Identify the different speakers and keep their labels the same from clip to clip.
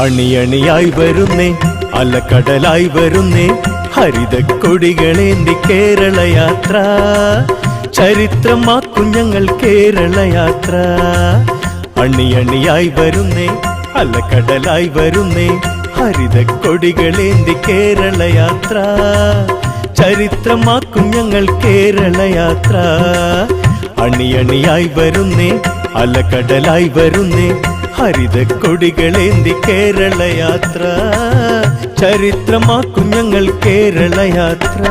Speaker 1: അണിയണിയായി വരുന്നേ അലക്കടലായി വരുന്നേ ഹരിതക്കൊടികളേന്തി കേരളയാത്ര ചരിത്രമാക്കും ഞങ്ങൾ കേരളയാത്ര അണിയണിയായി വരുന്നേ അലക്കടലായി വരുന്നേ ഹരിതക്കൊടികളേന്തി കേരളയാത്ര ചരിത്രമാക്കും ഞങ്ങൾ കേരളയാത്ര അണിയണിയായി വരുന്നേ അലക്കടലായി വരുന്നേ ഹരിതക്കൊടികളേന്തി കേരളയാത്ര ചരിത്രമാക്കും ഞങ്ങൾ കേരളയാത്ര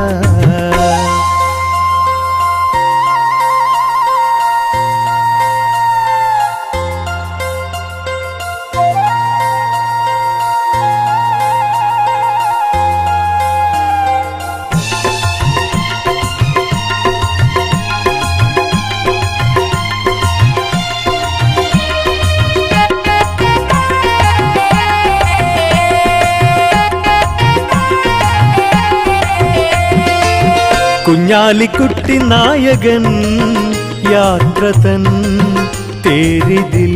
Speaker 1: കുഞ്ഞാലിക്കുട്ടി നായകൻ യാത്രതൻ തേരിതിൽ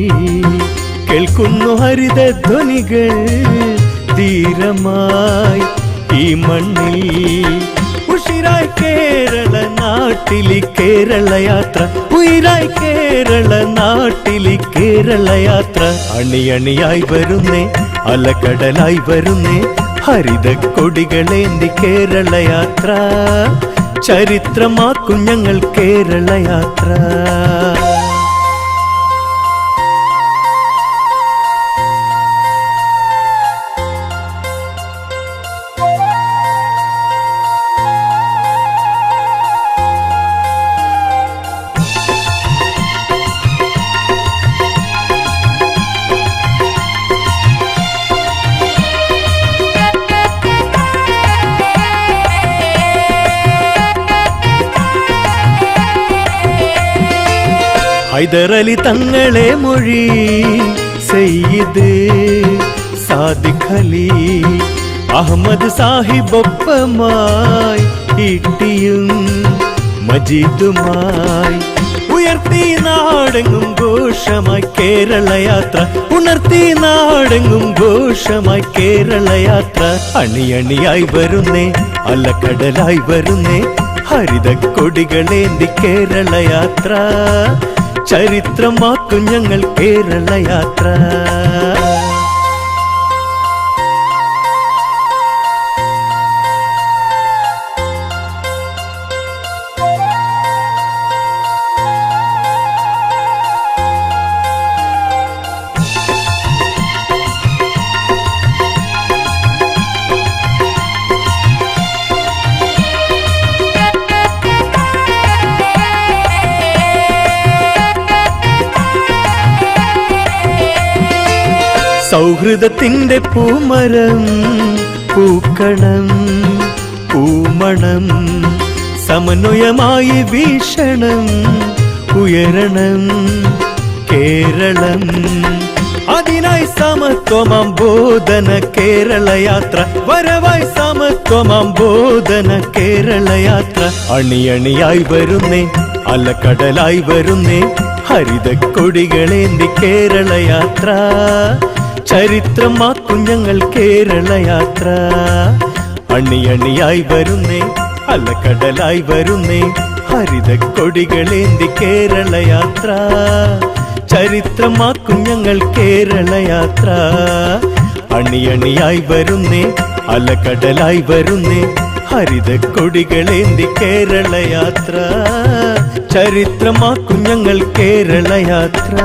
Speaker 1: കേൾക്കുന്നു ഹരിതധ്വനികൾ ധീരമായി ഈ മണ്ണിൽ ഉഷിരായി കേരള നാട്ടിലി കേരളയാത്ര ഉയിരായി കേരള നാട്ടിലി കേരളയാത്ര അണിയണിയായി വരുന്നേ അലക്കടലായി വരുന്നേ ഹരിതക്കൊടികളേന്തി കേരളയാത്ര ചരിത്രമാക്കും ഞങ്ങൾ കേരളയാത്ര ഹൈദരലി തങ്ങളെ മൊഴി സയ്യിദ് സാദിഖ് അലി അഹമ്മദ് സാഹിബൊപ്പമായി ഇട്ടിയും മജീദുമായി ഉയർത്തി നാടെങ്ങും ഘോഷമായി കേരളയാത്ര ഉണർത്തി നാടെങ്ങും ഘോഷമായി കേരളയാത്ര അണിയണിയായി വരുന്നേ അലക്കടലായി വരുന്നേ ഹരിതക്കൊടികളേന്തി കേരളയാത്ര ചരിത്രമാക്കും ഞങ്ങൾ കേരളയാത്ര സൗഹൃദത്തിന്റെ പൂമരം പൂക്കണം പൂമണം സമന്വയമായി വീക്ഷണം ഉയരണം കേരളം അതിനായി സമത്വമാം ബോധന കേരളയാത്ര വരവായി സമത്വമാം ബോധന കേരളയാത്ര അണിയണിയായി വരുന്നേ അലക്കടലായി വരുന്നേ ഹരിതക്കൊടികളേന്തി കേരളയാത്ര ചരിത്രമാക്കും ഞങ്ങൾ കേരളയാത്ര അണിയണിയായി വരുന്നേ അലക്കടലായി വരുന്നേ ഹരിതക്കൊടികളേന്തി കേരളയാത്ര ചരിത്രമാക്കും ഞങ്ങൾ കേരളയാത്ര അണിയണിയായി വരുന്നേ അലക്കടലായി വരുന്നേ ഹരിതക്കൊടികളേന്തി കേരളയാത്ര ചരിത്രമാക്കും ഞങ്ങൾ കേരളയാത്ര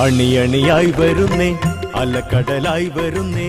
Speaker 1: അണിയണിയായി വരുന്നേ അലക്കടലായി വരുന്നേ